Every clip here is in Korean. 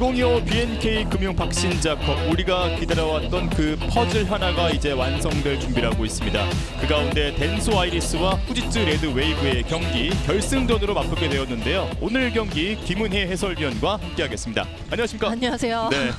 2025 BNK 금융 박신자컵, 우리가 기다려왔던 그 퍼즐 하나가 이제 완성될 준비를 하고 있습니다. 그 가운데 덴소 아이리스와 후지츠 레드 웨이브의 경기 결승전으로 맞붙게 되었는데요. 오늘 경기 김은혜 해설위원과 함께하겠습니다. 안녕하십니까? 안녕하세요. 네.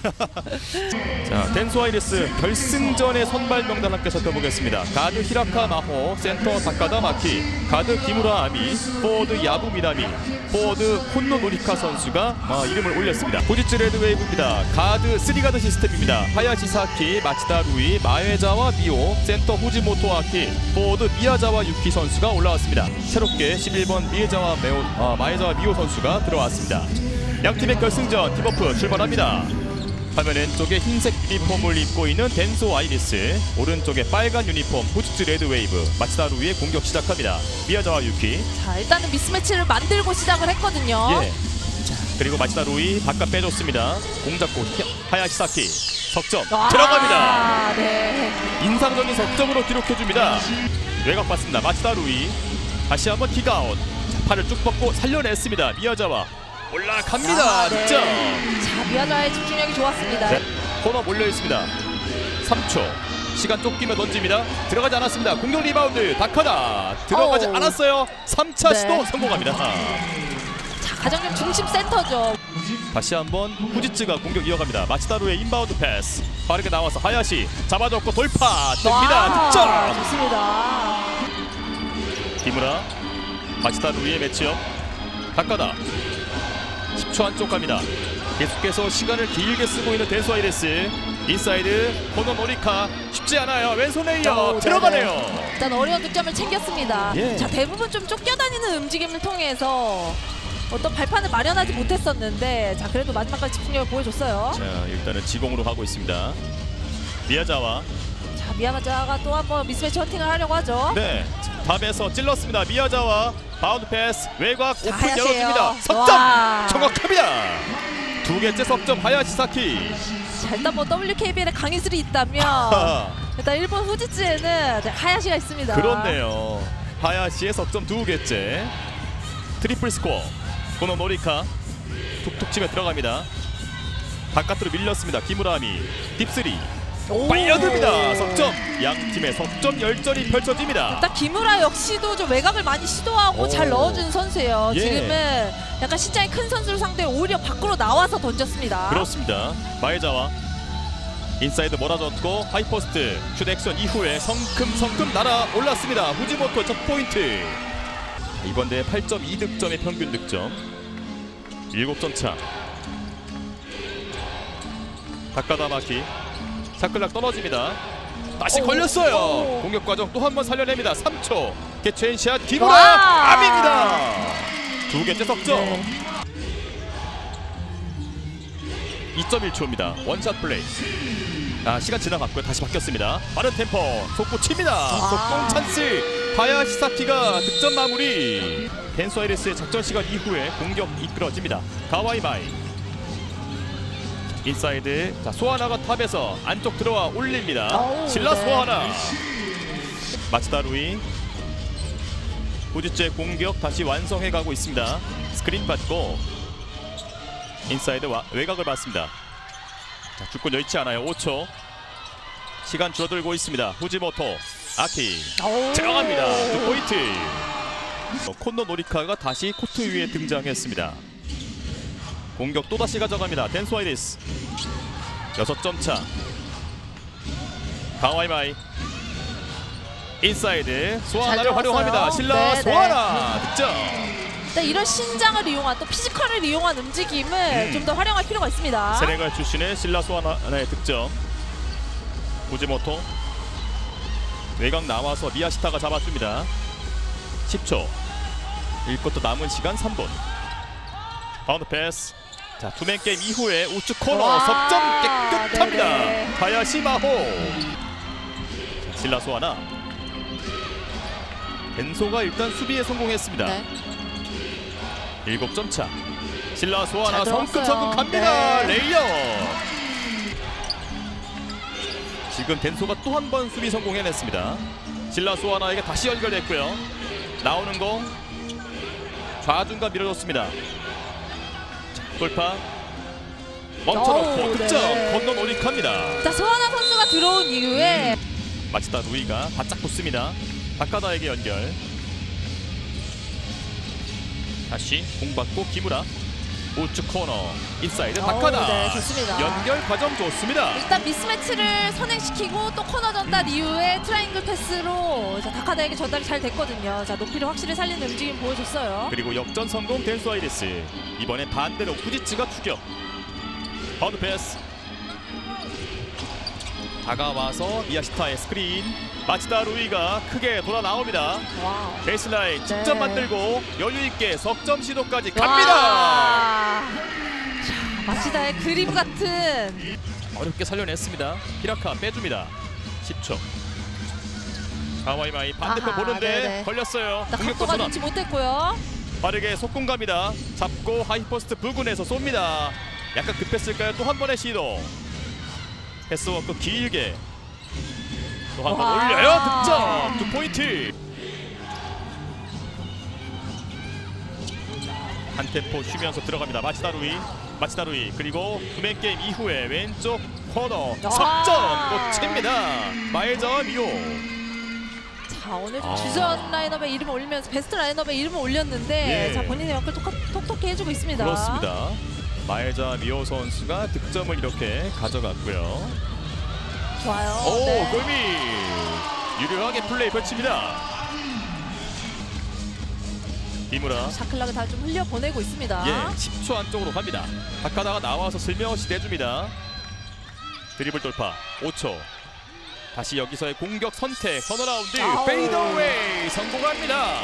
자, 덴소 아이리스 결승전의 선발 명단 함께 살펴보겠습니다. 가드 히라카 마호, 센터 다카다 마키, 가드 기무라 아미, 포워드 야부 미나미, 포워드 콘노 노리카 선수가 이름을 올렸습니다. 후지츠 레드 웨이브입니다. 가드 3가드 시스템입니다. 하야시 사키, 마치다 루이, 마에자와 미오, 센터 후지모토 아키, 포워드 미야자와 유키 선수가 올라왔습니다. 새롭게 11번 마에자와 미오 선수가 들어왔습니다. 양팀의 결승전 팀워프 출발합니다. 화면 왼쪽에 흰색 유니폼을 입고 있는 덴소 아이리스, 오른쪽에 빨간 유니폼 후지츠 레드 웨이브, 마치다 루이의 공격 시작합니다. 미야자와 유키. 자, 일단은 미스매치를 만들고 시작을 했거든요. 예. 자, 그리고 마치다 루이 바깥 빼줬습니다. 공 잡고 하야시 사키 석점 들어갑니다. 네. 인상적인 석점으로 기록해줍니다. 외곽 봤습니다. 마치다 루이 다시 한번 킥아웃. 팔을 쭉 뻗고 살려냈습니다. 미야자와 올라갑니다. 득점. 자, 미야자의 집중력이 좋았습니다. 네. 코너 몰려 있습니다. 3초. 시간 쫓기며 던집니다. 들어가지 않았습니다. 공격 리바운드 다카다 들어가지 않았어요. 3차 시도 성공합니다. 자, 가정력 중심 센터죠. 다시 한번 후지츠가 공격 이어갑니다. 마치다루의 인바운드 패스 빠르게 나와서 하야시 잡아줬고 돌파 됩니다. 득점. 좋습니다. 기무라 마치다루의 매치업 다카다 10초 안쪽 갑니다. 계속해서 시간을 길게 쓰고 있는 덴소 아이리스. 인사이드 코너 노리카 쉽지 않아요. 왼손 레이어 들어가네요. 일단 어려운 득점을 챙겼습니다. 예. 자, 대부분 좀 쫓겨다니는 움직임을 통해서 어떤 발판을 마련하지 못했었는데, 자, 그래도 마지막까지 집중력을 보여줬어요. 자, 일단은 지공으로 가고 있습니다. 미야자와. 자, 미야자가 또 한번 미스매치 헌팅을 하려고 하죠. 네, 탑에서 찔렀습니다. 미야자와 바운드 패스 외곽 오픈 하야시예요. 열어줍니다. 석점 정확합니다. 두 개째 석점 하야시 사키. 자, 일단 뭐 WKBL에 강의술이 있다면 일단 일본 후지츠에는 하야시가 있습니다. 그렇네요. 하야시의 석점 두 개째. 트리플 스코어. 코너 노리카 툭툭 치며 들어갑니다. 바깥으로 밀렸습니다. 기무라미 딥3 빨려듭니다. 석점. 양 팀의 석점 열전이 펼쳐집니다. 일단 기무라 역시도 좀 외곽을 많이 시도하고 잘 넣어주는 선수예요. 예. 지금은 약간 신장이 큰 선수를 상대로 오히려 밖으로 나와서 던졌습니다. 그렇습니다. 마에자와 인사이드 몰아줬고 하이포스트 슛 액션 이후에 성큼성큼 날아 올랐습니다. 후지모토 첫 포인트. 이번 대회 8.2득점의 평균 득점. 7점 차. 다카다 마키 샤클락 떨어집니다. 다시 걸렸어요. 공격 과정 또 한 번 살려냅니다. 3초 개체인샷 기무라 암입니다. 두 개째 석점. 네. 2.1초입니다. 원샷 플레이. 시간 지나갔고요. 다시 바뀌었습니다. 빠른 템포 속구 칩니다. 속공 찬스. 하야시 사키가 득점 마무리. 덴소 아이리스의 작전 시간 이후에 공격 이끌어집니다. 가와이마이 인사이드. 자, 소하나가 탑에서 안쪽 들어와 올립니다. 신라 소하나. 마치다 루이. 후지츠의 공격 다시 완성해 가고 있습니다. 스크린 받고 인사이드 외곽을 봤습니다. 자, 주권 여의치 않아요. 5초. 시간 줄어들고 있습니다. 후지모토 아키 들어갑니다. 두 포인트. 콘노 노리카가 다시 코트 위에 등장했습니다. 공격 또다시 가져갑니다. 덴소 아이리스 6점 차. 가와이마이 인사이드 소하나를 활용합니다. 신라 소하나 득점. 일단 이런 신장을 이용한 또 피지컬을 이용한 움직임을 좀 더 활용할 필요가 있습니다. 세네갈 출신의 신라 소하나의 득점. 후지모토 외곽 나와서 미야시타가 잡아줍니다. 10초. 일것도 남은 시간 3분. 바운드 패스. 자, 투맨 게임 이후에 우측 코너 석점 깨끗합니다. 하야시 마호. 자, 신라 소하나. 덴소가 일단 수비에 성공했습니다. 7점 차. 신라 소하나 성큼성큼 갑니다. 레이어. 지금 덴소가 또 한 번 수비 성공해냈습니다. 신라 소하나에게 다시 연결됐고요. 나오는 공 좌중간 밀어줬습니다. 자, 돌파 멈춰놓고 어우, 득점. 네. 건너 노리카입니다. 자, 소하나 선수가 들어온 이후에 마치다 루이가 바짝 붙습니다. 다카다에게 연결. 다시 공 받고 기무라. 우측 코너 인사이드 다카다. 네, 좋습니다. 연결 과정 좋습니다. 일단 미스매치를 선행시키고 또 코너 전달 이후에 트라이앵글 패스로 자, 다카다에게 전달이 잘 됐거든요. 자, 높이를 확실히 살리는 움직임 보여줬어요. 그리고 역전 성공 댄스 아이리스. 이번엔 반대로 후지츠가 추격. 바운드 패스. 다가와서 미야시타의 스크린. 마치다 루이가 크게 돌아 나옵니다. 와우. 베이스라인 직접 네. 만들고 여유있게 석점 시도까지 갑니다. 와. 자, 마치다의 그림 같은. 어렵게 살려냈습니다. 히라카 빼줍니다. 10초. 가와이마이 반대편 아하, 보는데 네네. 걸렸어요. 나 공격권 각도가 전환. 좋지 못했고요. 빠르게 속공 갑니다. 잡고 하이포스트 부근에서 쏩니다. 약간 급했을까요? 또 한 번의 시도. 패스워크 길게 또 한 번 와. 올려요. 득점 2포인트. 한 템포 쉬면서 들어갑니다. 마치다 루이 그리고 투맨 게임 이후에 왼쪽 코너 석점 꽂힙니다. 마에자와 미오. 자, 오늘 좀 주전 라인업에 이름을 올리면서 베스트 라인업에 이름을 올렸는데 예. 자, 본인의 역할 톡톡히 해주고 있습니다. 그렇습니다. 마에자 미오 선수가 득점을 이렇게 가져갔고요. 좋아요. 오, 네. 골미 유려하게 플레이 펼칩니다. 이무라. 샤클락을 다 좀 흘려 보내고 있습니다. 예, 10초 안쪽으로 갑니다. 다카다가 나와서 슬며시 내줍니다. 드리블 돌파 5초. 다시 여기서의 공격 선택 턴어라운드 아우. 페이더웨이 성공합니다.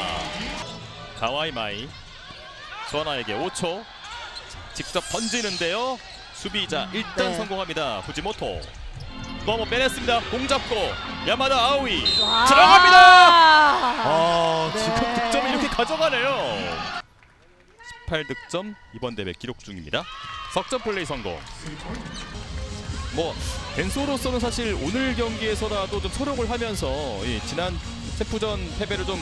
가와이마이 소하나에게 5초. 직접 던지는데요. 수비자 일단 네. 성공합니다. 후지모토. 또 한번 빼냈습니다. 공 잡고 야마다 아오이 와. 들어갑니다. 네. 지금 득점을 이렇게 가져가네요. 18득점 이번 대회 기록 중입니다. 석점 플레이 성공. 뭐 덴소로서는 사실 오늘 경기에서라도 좀 소력을 하면서 이 지난 세프전 패배를 좀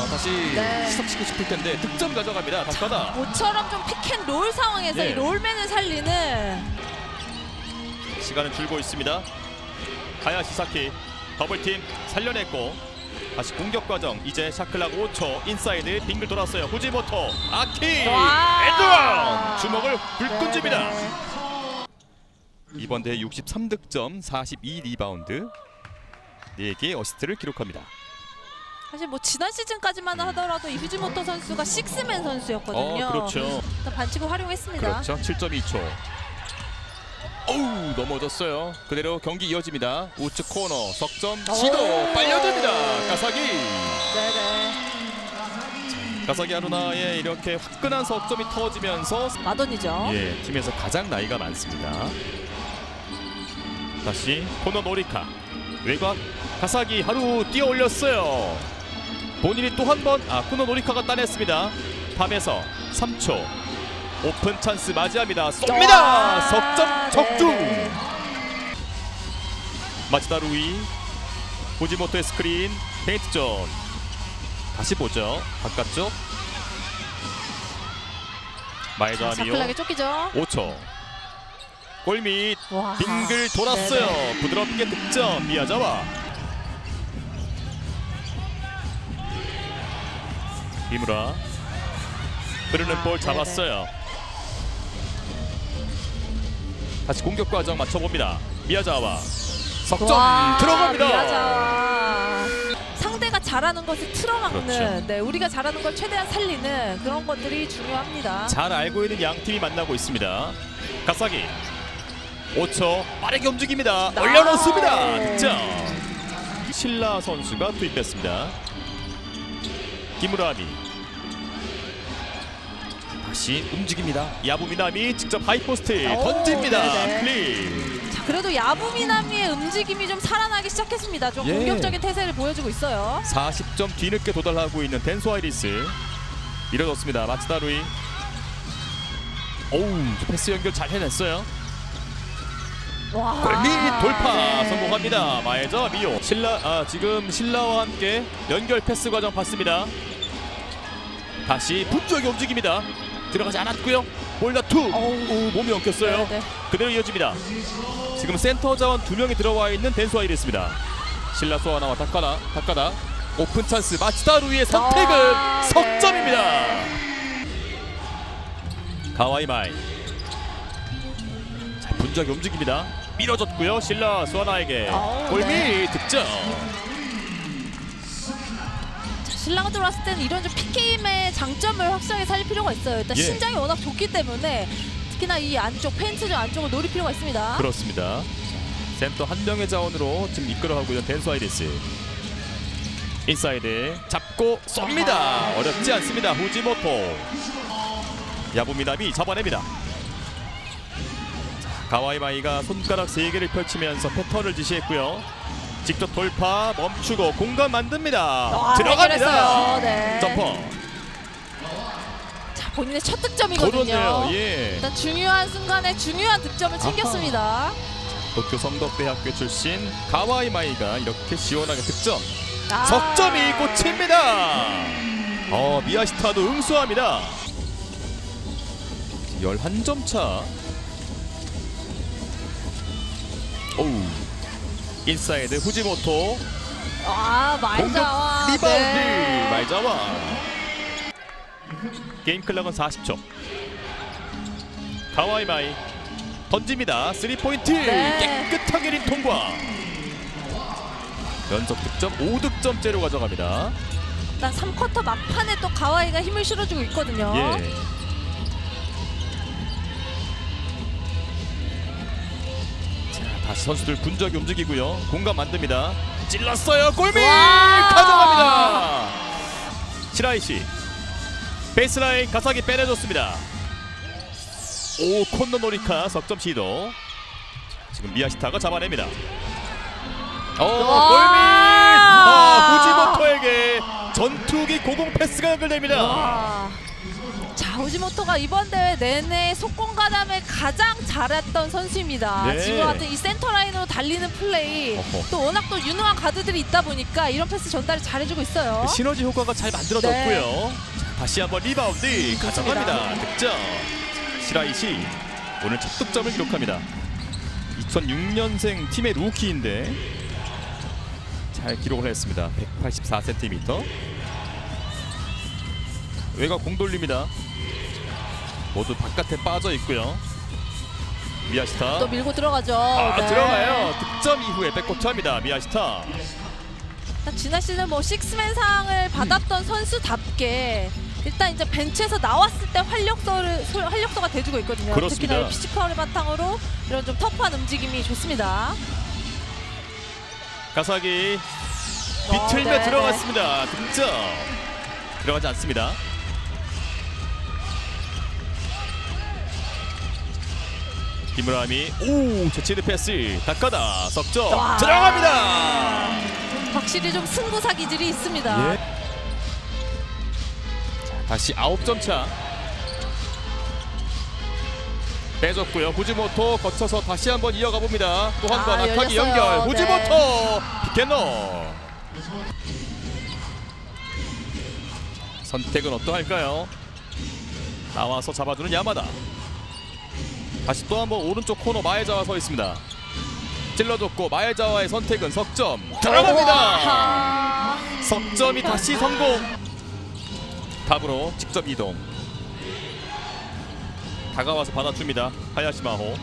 다시 네. 시작시키고 싶을 텐데 득점 가져갑니다. 다카다. 모처럼 좀 픽앤롤 상황에서 예. 이 롤맨을 살리는 시간은 줄고 있습니다. 하야시사키 더블팀 살려냈고 다시 공격 과정. 이제 샤클락 5초 인사이드 빙글 돌았어요. 후지모토 아키 와. 엔드원 주먹을 불끈 네, 줍니다. 네. 이번 대회 63득점 42리바운드 4개의 어시스트를 기록합니다. 사실 뭐 지난 시즌까지만 하더라도 이 후지모토 선수가 식스맨 선수였거든요. 그렇죠. 일단 반칙을 활용했습니다. 그렇죠. 7.2초. 어우, 넘어졌어요. 그대로 경기 이어집니다. 우측 코너 석점 시도 오. 빨려듭니다. 가사기. 네네. 가사기 하루나의 이렇게 화끈한 석점이 터지면서 마돈이죠. 예, 팀에서 가장 나이가 많습니다. 다시 코너 노리카 외곽 가사기 하루 뛰어 올렸어요. 본인이 또 한 번 코너 노리카가 따냈습니다. 탑에서 3초 오픈 찬스 맞이합니다. 쏩니다. 와. 석점 적중. 네. 마치다 루이 후지모토의 스크린 페인트 존. 다시 보죠. 바깥쪽 마에자 미오 샤클락에 쫓기죠. 5초 골밑 와. 빙글 돌았어요. 네네. 부드럽게 득점 미야자와. 이무라 흐르는 볼 잡았어요. 다시 공격 과정 맞춰봅니다. 미야자와 석점 와, 들어갑니다. 미야자와. 상대가 잘하는 것을 틀어막는, 그렇죠. 네, 우리가 잘하는 걸 최대한 살리는 그런 것들이 중요합니다. 잘 알고 있는 양 팀이 만나고 있습니다. 가사기 5초 빠르게 움직입니다. 올려놓습니다. 득점. 신라 선수가 투입됐습니다. 기무라미 다시 움직입니다. 야부미남이 직접 하이포스트 오, 던집니다. 네네. 클린. 자, 그래도 야부미나미의 움직임이 좀 살아나기 시작했습니다. 좀 예. 공격적인 태세를 보여주고 있어요. 40점 뒤늦게 도달하고 있는 덴소 아이리스. 밀어넣습니다. 마츠다루이. 오우, 패스 연결 잘 해냈어요. 와. 골밑 돌파 네. 성공합니다. 마에자 미오. 지금 신라와 함께 연결 패스 과정 봤습니다. 다시 분주하게 움직입니다. 들어가지 않았고요. 볼 다투. 몸이 엉켰어요. 네, 네. 그대로 이어집니다. 지금 센터 자원 2명이 들어와 있는 덴소 아이리스입니다. 신라 소아나와 다카다 오픈 찬스. 마치다 루이의 선택은 석점입니다. 가와이 마이. 자, 분주하게 움직입니다. 밀어줬고요. 신라 소아나에게 골밑 네. 득점. 신라가 들어왔을 때는 이런 좀 PK임의 장점을 확실하게 살릴 필요가 있어요. 일단 예. 신장이 워낙 좋기 때문에 특히나 이 안쪽 페인트 좀 안쪽을 노릴 필요가 있습니다. 그렇습니다. 센터 한 명의 자원으로 지금 이끌어가고 있는 덴소 아이리스. 인사이드 잡고 쏩니다. 어렵지 않습니다. 후지모토. 야부미나미 잡아냅니다. 가와이 마이가 손가락 3개를 펼치면서 패턴을 지시했고요. 직접 돌파 멈추고 공간 만듭니다. 들어갑니다. 네. 점퍼. 자, 본인의 첫 득점이거든요. 그렇네요. 예. 일단 중요한 순간에 중요한 득점을 챙겼습니다. 도쿄 성덕대학교 출신 가와이 마이가 이렇게 시원하게 득점. 석점이 꽂힙니다. 미야시타도 응수합니다. 11점 차. 오우. 인사이드 후지모토. 말자와. 리바운드. 네. 말자와. 게임 클락은 40초. 가와이 마이 던집니다. 3포인트. 네. 깨끗하게 린 통과. 연속 득점 5득점째로 가져갑니다. 일단 3쿼터 막판에 또 가와이가 힘을 실어주고 있거든요. 예. 자, 다시 선수들 분주하게 움직이고요. 공간 만듭니다. 찔렀어요. 골밑 가져갑니다. 시라이시 베이스라인 가사기 빼내줬습니다. 오, 콘노 노리카 석점 시도. 지금 미야시타가 잡아냅니다. 골밑. 후지모토에게 전투기 고공 패스가 연결됩니다. 자, 후지모토가 이번 대회 내내 속공 가담에 가장 잘했던 선수입니다. 네. 지금 같은 이 센터 라인으로 달리는 플레이, 어허. 또 워낙 또 유능한 가드들이 있다 보니까 이런 패스 전달을 잘해주고 있어요. 시너지 효과가 잘 만들어졌고요. 자, 다시 한번 리바운드 가져갑니다. 득점. 시라이시 오늘 첫 득점을 기록합니다. 2006년생 팀의 루키인데 잘 기록을 했습니다. 184cm. 외곽 공 돌립니다. 모두 바깥에 빠져 있고요. 미야시타 또 밀고 들어가죠. 네. 들어가요. 득점 이후에 백코트합니다. 미야시타. 지난 시즌 뭐 식스맨 상을 받았던 선수답게 일단 이제 벤치에서 나왔을 때 활력소가 돼주고 있거든요. 그렇습니다. 특히나 피지컬을 바탕으로 이런 좀 터프한 움직임이 좋습니다. 가사기 비틀며 네, 들어갔습니다. 득점. 들어가지 않습니다. 김우라미 재치있는 패스. 다카다 석점. 들어갑니다. 확실히 좀 승부사 기질이 있습니다. 예. 자, 다시 9점 차. 빼줬고요. 후지모토 거쳐서 다시 한번 이어가 봅니다. 또 한 번 아카기 열렸어요. 연결. 후지모토 피켓너. 선택은 어떠할까요? 나와서 잡아주는 야마다. 다시 또 한 번 오른쪽 코너 마에자와 서 있습니다. 찔러줬고 마에자와의 선택은 석점. 들어갑니다. 석점이 다시 성공. 탑으로 직접 이동. 다가와서 받아줍니다. 하야시마호.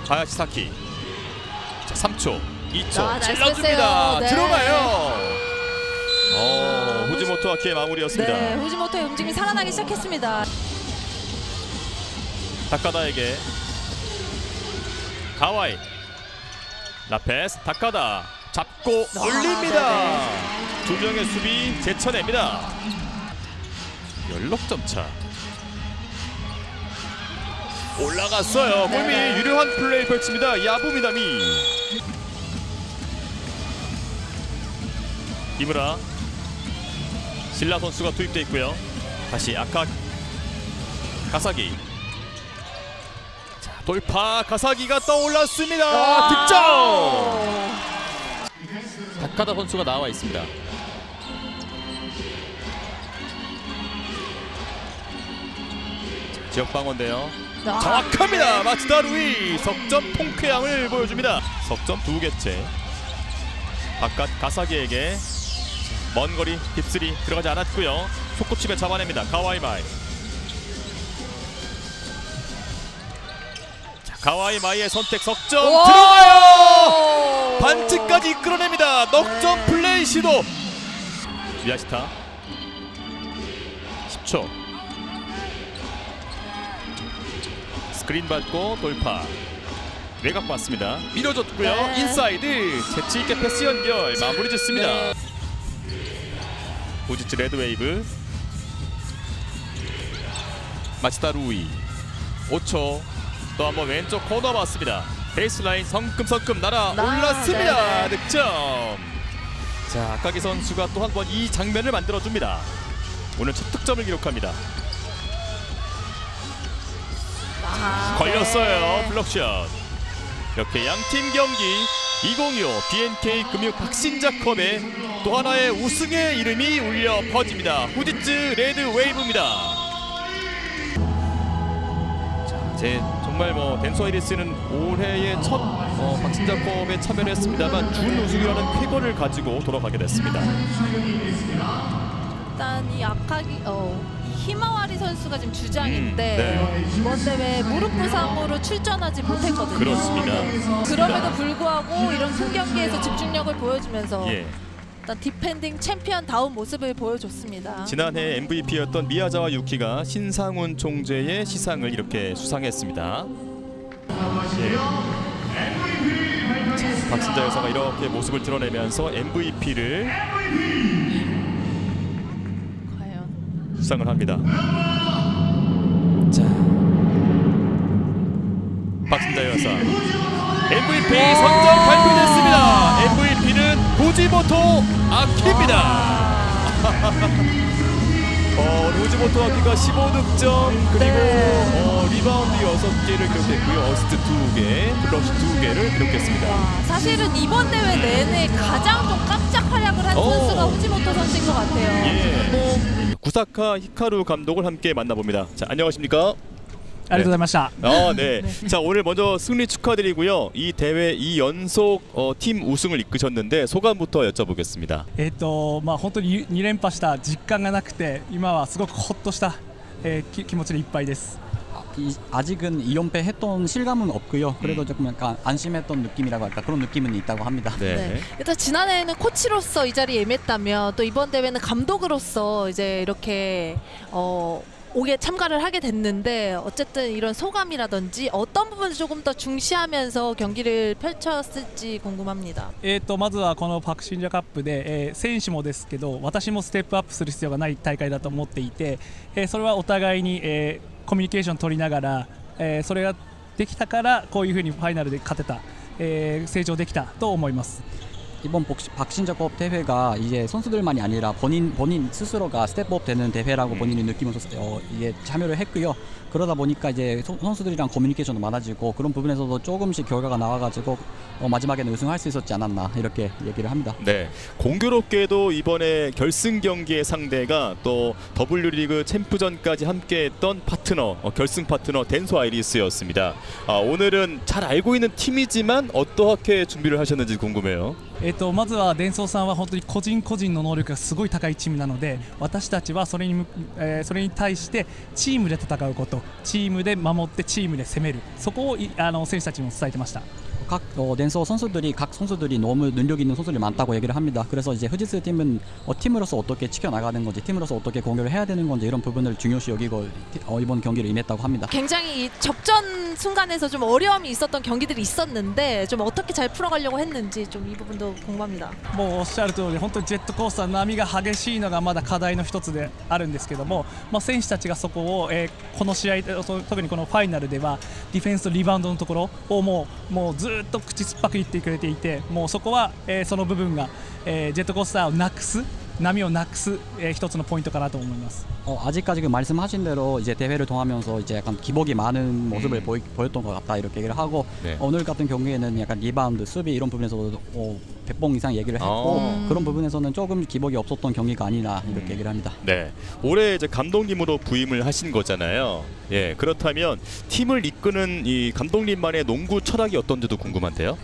하야시사키. 자, 3초 2초 찔러줍니다. 네. 들어가요. 후지모토 아키의 마무리였습니다. 네, 후지모토의 움직임이 살아나기 시작했습니다. 다카다에게 가와이. 라페스 다카다 잡고 올립니다. 두 명의 수비 제쳐냅니다. 16점 차. 올라갔어요. 골밑 유려한 플레이 펼칩니다. 야부미다미. 이무라. 신라 선수가 투입돼 있고요. 다시 아카 가사기. 자, 돌파 가사기가 떠올랐습니다. 득점. 다카다 선수가 나와 있습니다. 지역 방어인데요. 아, 정확합니다. 마츠다 루이 석점 통쾌함을 보여줍니다. 석점 2개째. 바깥 가사기에게 먼 거리 딥스리 들어가지 않았고요. 속구칩에 잡아냅니다. 가와이 마이. 자, 가와이 마이의 선택 석점 들어가요. 반칙까지 이끌어냅니다. 넉점 플레이 시도. 미야시타 10초. 스크린 받고 돌파. 외곽 봤습니다. 밀어줬고요. 네. 인사이드 재치있게 패스 연결 마무리 짓습니다. 네. 후지츠 레드웨이브. 마치다 루이 5초. 또 한번 왼쪽 코너 봤습니다. 베이스라인 성큼성큼 날아 올랐습니다. 네. 득점. 자, 아까기 선수가 또 한 번 이 장면을 만들어줍니다. 오늘 첫 득점을 기록합니다. 아, 걸렸어요. 네. 블록샷. 이렇게 양팀 경기 2025 BNK 금융 박신자컵의 또 하나의 우승의 이름이 울려 퍼집니다. 후지츠 레드웨이브입니다. 자, 제 정말 댄소 아이리스는 올해의 첫 박신자컵에 참여를 했습니다만 준 우승이라는 쾌거를 가지고 돌아가게 됐습니다. 일단 이 아카기 이 히마와리 선수가 지금 주장인데 네. 이번 대회 무릎 부상으로 출전하지 못했거든요. 그렇습니다. 그럼에도 불구하고 이런 큰 경기에서 집중력을 보여주면서 예. 일단 디펜딩 챔피언다운 모습을 보여줬습니다. 지난해 MVP였던 미야자와 유키가 신상훈 총재의 시상을 이렇게 수상했습니다. 예. 박신자 여사가 이렇게 모습을 드러내면서 MVP를 과연 수상을 합니다. 자, 박신자 여사 MVP 선정 발표됐습니다. MVP는 후지모토 아키입니다. 후지모토 아키가 15득점 그리고 네. 리바운드 6개를 기록했고요. 어시스트 2개, 블록슛 2개를 기록했습니다. 와, 사실은 이번 대회 내내 가장 좀 깜짝 활약을 한 선수가 후지모토 선수인 것 같아요. 예. 구사카 히카루 감독을 함께 만나봅니다. 자, 안녕하십니까? ありがとうございました。 네. 자, 오늘 먼저 승리 축하드리고요. 이 대회 2연속 팀 우승을 이끄셨는데 소감부터 여쭤보겠습니다. 本当に2連覇した実感がなくて、今はすごくほっとした、気持ちでいっぱいです。 아직은 2연패 했던 실감은 없고요. 그래도 조금 약간 안심했던 느낌이라고 할까 그런 느낌은 있다고 합니다. 네. 일단 지난해에는 코치로서 이 자리에 임했다면 또 이번 대회는 감독으로서 이제 이렇게 오게 참가를 하게 됐는데 어쨌든 이런 소감이라든지 어떤 부분을 조금 더 중시하면서 경기를 펼쳤을지 궁금합니다. まずはこのパクシンジャカップで、選手もですけど、私もステップアップする必要がない大会だと思っていて、それはお互いに、コミュニケーション取りながら、それができたからこういうふうにファイナルで勝てた、成長できたと思います。 이번 박신자컵 대회가 이제 선수들만이 아니라 본인 스스로가 스텝업 되는 대회라고 본인이 느끼면서 이게 참여를 했고요. 그러다 보니까 이제 선수들이랑 커뮤니케이션도 많아지고 그런 부분에서도 조금씩 결과가 나와가지고 마지막에는 우승할 수 있었지 않았나 이렇게 얘기를 합니다. 네, 공교롭게도 이번에 결승 경기의 상대가 또 W리그 챔프전까지 함께했던 파트너, 결승 파트너 덴소 아이리스였습니다. 오늘은 잘 알고 있는 팀이지만 어떻게 준비를 하셨는지 궁금해요. まずはデンソーさんは本当に個人個人の能力がすごい高いチームなので、私たちはそれに対してチームで戦うこと、チームで守ってチームで攻める、そこを選手たちにも伝えてました。 각 댄서 각 선수들이 너무 능력 있는 선수들이 많다고 얘기를 합니다. 그래서 이제 후지츠 팀은 팀으로서 어떻게 지켜나가는 건지, 팀으로서 어떻게 공격을 해야 되는 건지 이런 부분을 중요시 여기고 이번 경기를 임했다고 합니다. 굉장히 이 접전 순간에서 좀 어려움이 있었던 경기들이 있었는데 좀 어떻게 잘 풀어가려고 했는지 좀 이 부분도 궁금합니다. もうおっしゃる通り、本当にジェットコースター波が激しいのがまだ課題の一つであるんですけども、選手たちがそこを、この試合特にこのファイナルではディフェンスとリバウンドのところをもうずっと口酸っぱく言ってくれていて、もうそこは、その部分が、ジェットコースターをなくす波をなくす、一つのポイントかなと思います。 아직까지 그 말씀하신 대로 이제 대회를 통하면서 이제 약간 기복이 많은 모습을 보였던 것 같다 이렇게 얘기를 하고 네. 오늘 같은 경우에는 약간 리바운드, 수비 이런 부분에서도 100번 이상 얘기를 했고 그런 부분에서는 조금 기복이 없었던 경기가 아니라 이렇게 얘기를 합니다. 네, 올해 이제 감독님으로 부임을 하신 거잖아요. 예, 그렇다면 팀을 이끄는 이 감독님만의 농구 철학이 어떤지도 궁금한데요.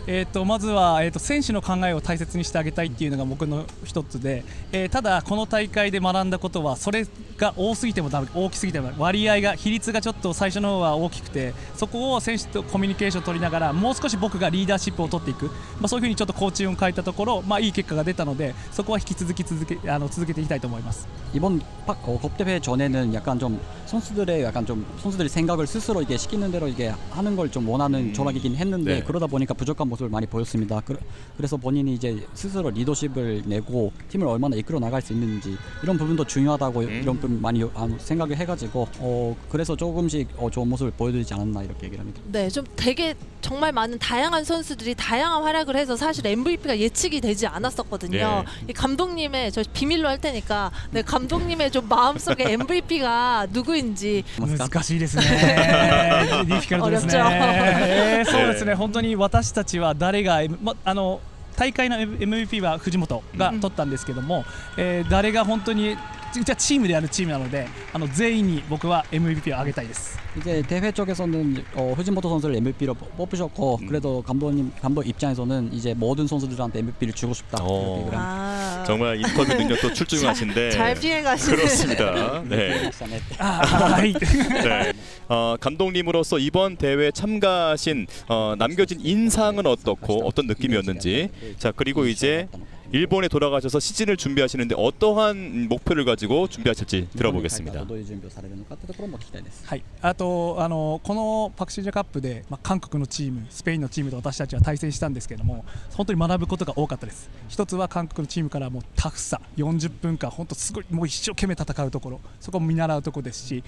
まずは、選手の考えを大切にしてあげたいっていうのが僕の一つで、ただこの大会で学んだことはそれが多すぎてもダメ、大きすぎてもダメ、割合が比率がちょっと最初の方は大きくて、そこを選手とコミュニケーションを取りながらもう少し僕がリーダーシップを取っていく、そういう風にちょっとコーチングを変えたところ、いい結果が出たのでそこは引き続き続けていきたいと思います。 이번 컵대회 전에는 약간 좀 선수들의 약간 좀 선수들이 생각을 스스로 이게 시키는 대로 이게 하는 걸 좀 원하는 조각이긴 했는데 네. 그러다 보니까 부족한 모습을 많이 보였습니다. 그래서 본인이 이제 스스로 리더십을 내고 팀을 얼마나 이끌어 나갈 수 있는지 이런 부분도 중요하다고 이런 부분 많이 생각을 해가지고 그래서 조금씩 좋은 모습을 보여드리지 않았나 이렇게 얘기를 합니다. 네, 좀 되게 정말 많은 다양한 선수들이 다양한 활약을 해서 사실 MVP가 예측이 되지 않았었거든요. 네. 이 감독님의 저 비밀로 할 테니까 네, 감독님의 좀 마음속에 MVP가 누구인지 難しいですね。ディフィカルトですね。そうですね。本当に私たちは誰が、大会の MVP は藤本が取ったんですけども、誰が本当にじゃあチームであるチームなので、全員に僕は MVP をあげたいです。 이제 대회 쪽에서는 후진모토 선수를 MVP로 뽑으셨고 그래도 감독 입장에서는 이제 모든 선수들한테 MVP를 주고 싶다 이렇게 얘기를 합니다. 정말 인터뷰 능력도 출중하신데 잘 피해가시는 그렇습니다. 네.はい。 네. 감독님으로서 이번 대회 참가하신 남겨진 인상은 어떻고 어떤 느낌이었는지 자 그리고 이제 일본에 돌아가셔서 시즌을 준비하시는데 어떠한 목표를 가지고 준비하실지 들어보겠습니다. はい、あとこのパクシージャカップで、韓国のチーム、スペインのチームと私たちは対戦したんですけども、本当に学ぶことが多かったです。一つは韓国のチームからもうタフさ、40分間本当すごいもう一生懸命戦うところ、そこも見習うところですし、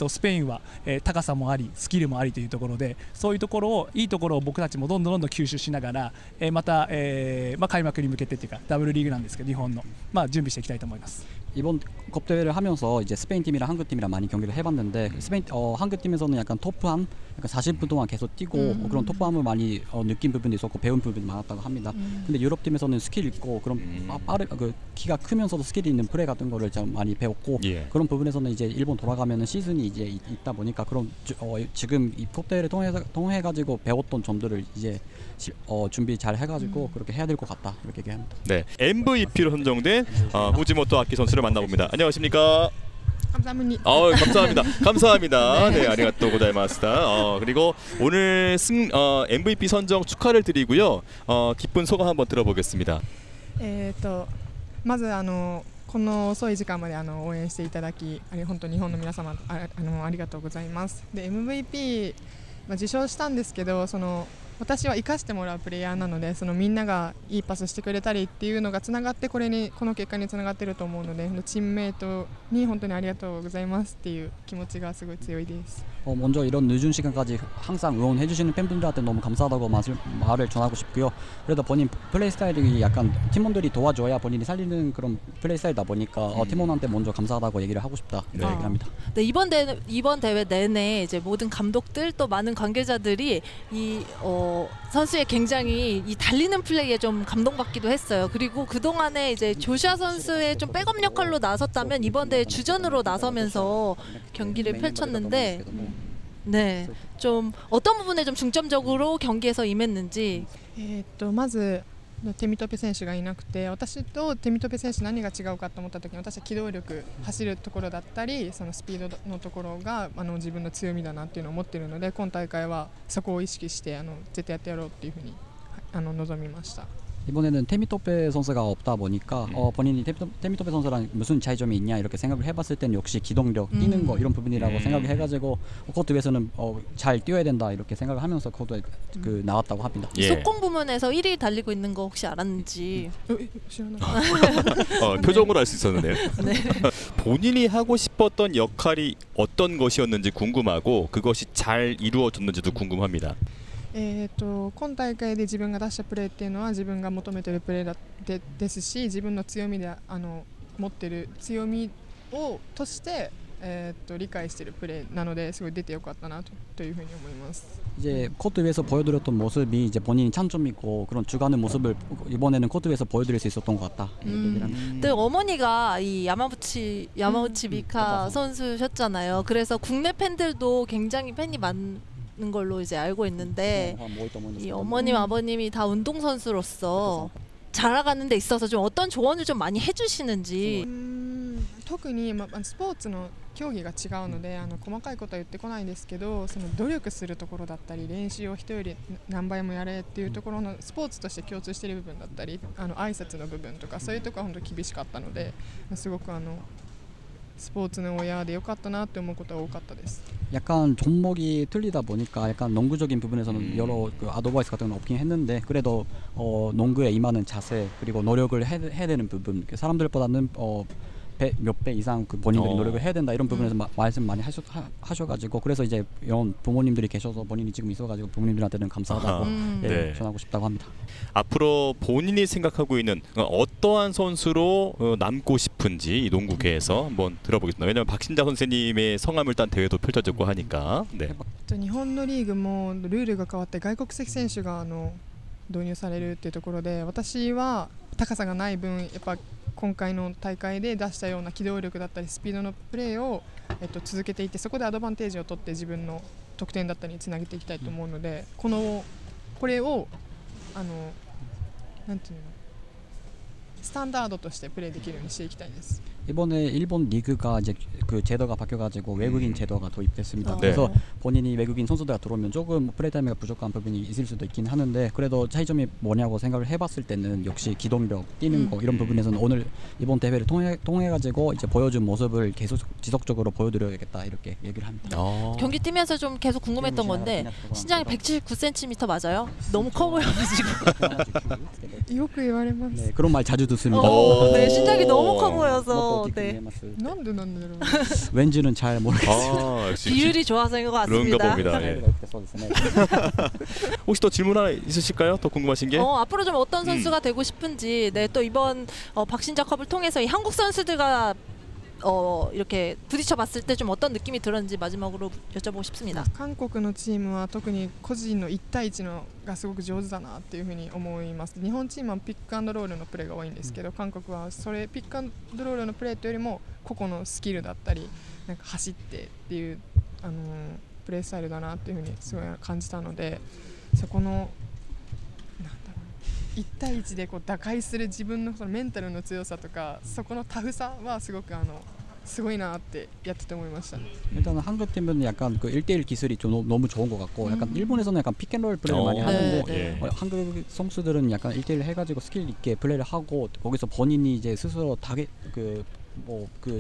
スペインは、高さもありスキルもありというところで、そういうところをいいところを僕たちもどんどん吸収しながら、また、開幕に向けてというかダブルリーグなんですけど日本の、準備していきたいと思います。 이번 컵 대회를 하면서 이제 스페인 팀이랑 한국 팀이랑 많이 경기를 해봤는데 한국 팀에서는 약간 터프함, 약간 40분 동안 계속 뛰고 그런 터프함을 많이 느낀 부분도 있었고 배운 부분이 많았다고 합니다. 근데 유럽 팀에서는 스킬 있고 그런 키가 크면서도 스킬이 있는 플레이 같은 거를 좀 많이 배웠고 그런 부분에서는 이제 일본 돌아가면은 시즌이 이제 있다 보니까 그런 지금 이 컵 대회를 통해 가지고 배웠던 점들을 이제 준비 잘 해가지고 그렇게 해야 될 것 같다 이렇게 얘기합니다. 네, MVP로 선정된 후지모토 아키 선수를 만나봅니다. 안녕하십니까? 감사합니다. 감사합니다. 네, 아리가또 고자이마스다. 그리고 오늘 MVP 선정 축하를 드리고요. 기쁜 소감 한번 들어보겠습니다. まずこの遅い時間まで応援していただき本当に日本の皆様ありがとうございます。で MVP、受賞したんですけど私は生かしてもらうプレイヤーなのでみんながいいパスしてくれたりっていうのがつながってこの結果につながっていると思うのでチームメイトに本当にありがとうございますっていう気持ちがすごい強いです。 먼저 이런 늦은 시간까지 항상 응원해주시는 팬분들한테 너무 감사하다고 말을 전하고 싶고요. 그래도 본인 플레이 스타일이 약간 팀원들이 도와줘야 본인이 살리는 그런 플레이 스타일이다 보니까 팀원한테 먼저 감사하다고 얘기를 하고 싶다 이렇게 얘기합니다. 네, 이번 대회 내내 이제 모든 감독들 또 많은 관계자들이 이 선수의 굉장히 이 달리는 플레이에 좀 감동받기도 했어요. 그리고 그 동안에 이제 조슈아 선수의 좀 백업 역할로 나섰다면 이번 대회 주전으로 나서면서 경기를 펼쳤는데. 네, 좀 어떤 부분에 좀 중점적으로 경기에서 임했는지. まずテミトペ選手がいなくて私とテミトペ選手何が違うかと思った時に私は機動力走るところだったりスピードのところが自分の強みだなっていうのを思っているので今大会はそこを意識して絶対やってやろうっていうふうに臨みました。 이번에는 테미토페 선수가 없다 보니까 본인이 테미토페 선수랑 무슨 차이점이 있냐 이렇게 생각을 해봤을 때는 역시 기동력, 뛰는 거 이런 부분이라고 생각을 해가지고 코트 위에서는 잘 뛰어야 된다 이렇게 생각을 하면서 코트에 나왔다고 합니다. 속공 부문에서 1위 달리고 있는 거 혹시 알았는지. 표정으로 알 수 있었는데요. 네. 본인이 하고 싶었던 역할이 어떤 것이었는지 궁금하고 그것이 잘 이루어졌는지도 궁금합니다. 今大会で自分が出したプレーっていうのは自分が求めているプレーですし自分の強みで持っている強みとして理解しているプレーなのですごい出てよかったなというふうに思います。 이제 코트 위에서 보여드렸던 모습이 이제 본인이 장점이고 그런 주가는 모습을 이번에는 코트 위에서 보여드릴 수 있었던 것 같다. 이렇게 얘기를 합니다. 또 어머니가 이 야마우치 미카 선수셨잖아요. 그래서 국내 팬들도 굉장히 팬이 많은 걸로 이제 알고 있는데 이 어머님 아버님이 다 운동 선수로서 자라가는 데 있어서 좀 어떤 조언을 좀 많이 해주시는지. 特に、スポーツの競技が違うので細かいことは言ってこないんですけど、その努力するところだったり練習を人より何倍もやれっていうところのスポーツとして共通している部分だったり挨拶の部分とかそういうところは本当に厳しかったので、すごくスポーツの親でよかったなって思うことは多かったです。 약간 종목이 틀리다 보니까 약간 농구적인 부분에서는 여러 그 아드바이스 같은 건 없긴 했는데 그래도 농구에 임하는 자세 그리고 노력을 해야 되는 부분 사람들보다는 몇 배 이상 그 본인들이 노력을 해야 된다 이런 부분에서 말씀 많이 하셔가지고 그래서 이제 이런 부모님들이 계셔서 본인이 지금 있어가지고 부모님들한테는 감사하다고 네. 전하고 싶다고 합니다. 앞으로 본인이 생각하고 있는 어떠한 선수로 남고 싶은지 이 농구계에서 한번 들어보겠습니다. 왜냐하면 박신자 선생님의 성함을 딴 대회도 펼쳐졌고 하니까. 네. 日本のリーグもルールが変わって外国籍選手が導入されるっていうところで、私は高さがない分やっぱ今回の大会で出したような機動力だったりスピードのプレーを、続けていってそこでアドバンテージを取って自分の得点だったりにつなげていきたいと思うので、これをなんていうのスタンダードとしてプレーできるようにしていきたいです。 이번에 일본 리그가 이제 그 제도가 바뀌어가지고 외국인 제도가 도입됐습니다. 그래서 본인이 외국인 선수들이 들어오면 조금 플레이 타임이 부족한 부분이 있을 수도 있긴 하는데 그래도 차이점이 뭐냐고 생각을 해봤을 때는 역시 기동력, 뛰는 거 이런 부분에서는 오늘 이번 대회를 통해가지고 이제 보여준 모습을 계속 지속적으로 보여드려야겠다 이렇게 얘기를 합니다. 경기 뛰면서 좀 계속 궁금했던 건데 신장이 179cm 맞아요? 너무 커 보여가지고. よく言われます。 네, 그런 말 자주 듣습니다. 네, 신장이 너무 커 보여서. 네. なんでなんだろう。 왠지는 잘 모르겠어요. 역시 비율이 좋아서인 것 같습니다. 그런가 봅니다. 예. 혹시 또 질문 하나 있으실까요? 더 궁금하신 게? 앞으로 좀 어떤 선수가 되고 싶은지, 네, 또 이번 박신자컵을 통해서 이 한국 선수들과 이렇게 부딪혀봤을 때 좀 어떤 느낌이 들었는지 마지막으로 여쭤보고 싶습니다. 韓国のチームは特に個人の1対1のがすごく上手だなっていうふうに思います。日本チームはピックアンドロールのプレーが多いんですけど、韓国はそれピックアンドロールのプレーというよりも個々のスキルだったりなんか走ってっていうプレースタイルだなっていうふうにすごい感じたので、そこのなんだろう1対1でこう打開する自分のそのメンタルの強さとかそこのタフさはすごくすごいなってやってて思いましたね. 일단은 한국 팀은 약간 그 1대1 기술이 좀 너무 좋은 것 같고 약간 일본에서는 약간 픽앤롤 플레이를 많이 하는데 한국 선수들은 약간 1대1 해가지고 스킬 있게 플레이를 하고 거기서 본인이 이제 스스로 그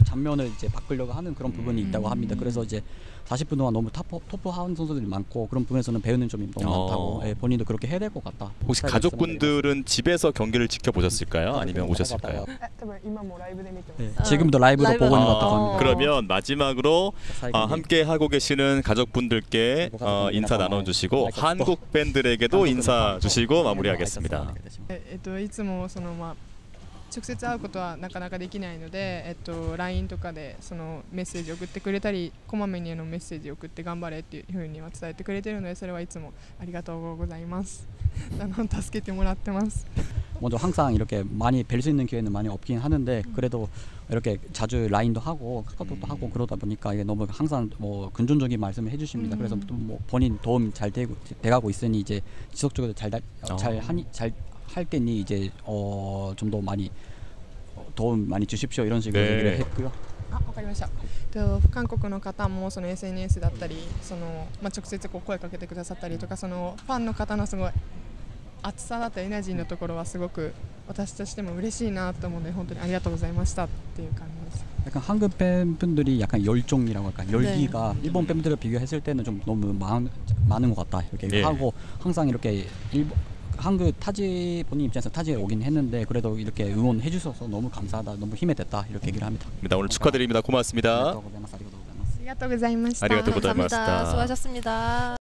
장면을 이제 바꾸려고 하는 그런 부분이 있다고 합니다. 그래서 이제 40분 동안 너무 터프한 선수들이 많고 그런 부분에서는 배우는 점이 너무 많다고 본인도 그렇게 해야 될 것 같다. 혹시 가족분들은 집에서 경기를 지켜보셨을까요? 아니면 오셨을까요? 지금도 라이브로 보고 있는 것 같다고 합니다. 그러면 마지막으로 함께 하고 계시는 가족분들께 인사 나눠주시고 한국 팬들에게도 인사 주시고 마무리하겠습니다. いつも直接会うことはなかなかできないので、LINE とかでそのメッセージを送ってくれたりこまめにメッセージを送って頑張れっていうふうには伝えてくれているのでそれはいつもありがとうございます助けてもらってます. 먼저 항상 이렇게 많이 뵐 수 있는 기회는 많이 없긴 하는데 그래도 이렇게 자주 라인도 하고 카카오톡도 하고 그러다 보니까 이게 너무 항상 뭐 근본적인 말씀을 해주십니다. 그래서 또 뭐 본인 도움 잘 돼가고 있으니 이제 지속적으로 잘 할 때니 이제 좀 더 많이 도움 많이 주십시오 이런 식으로 얘기를 했고요. わかりました。韓国の方もその SNS だったり直接声かけてくださったりとかそのファンの方のすごい熱さだったりエナジーのところはすごく私としても嬉しいなと思うので本当にありがとうございましたっていう感じです。 약간 한국 팬분들이 약간 열정이라고 할까 열기가 일본 팬들을 비교했을 때는 좀 너무 많은 것 같다 이렇게 하고 항상 이렇게 한국 타지 본인 입장에서 타지에 오긴 했는데 그래도 이렇게 응원해 주셔서 너무 감사하다 너무 힘이 됐다 이렇게 얘기를 합니다. 오늘 축하드립니다. 고맙습니다. ありがとうございました. 아리가또 고자이마스다. 감사합니다. 수고하셨습니다.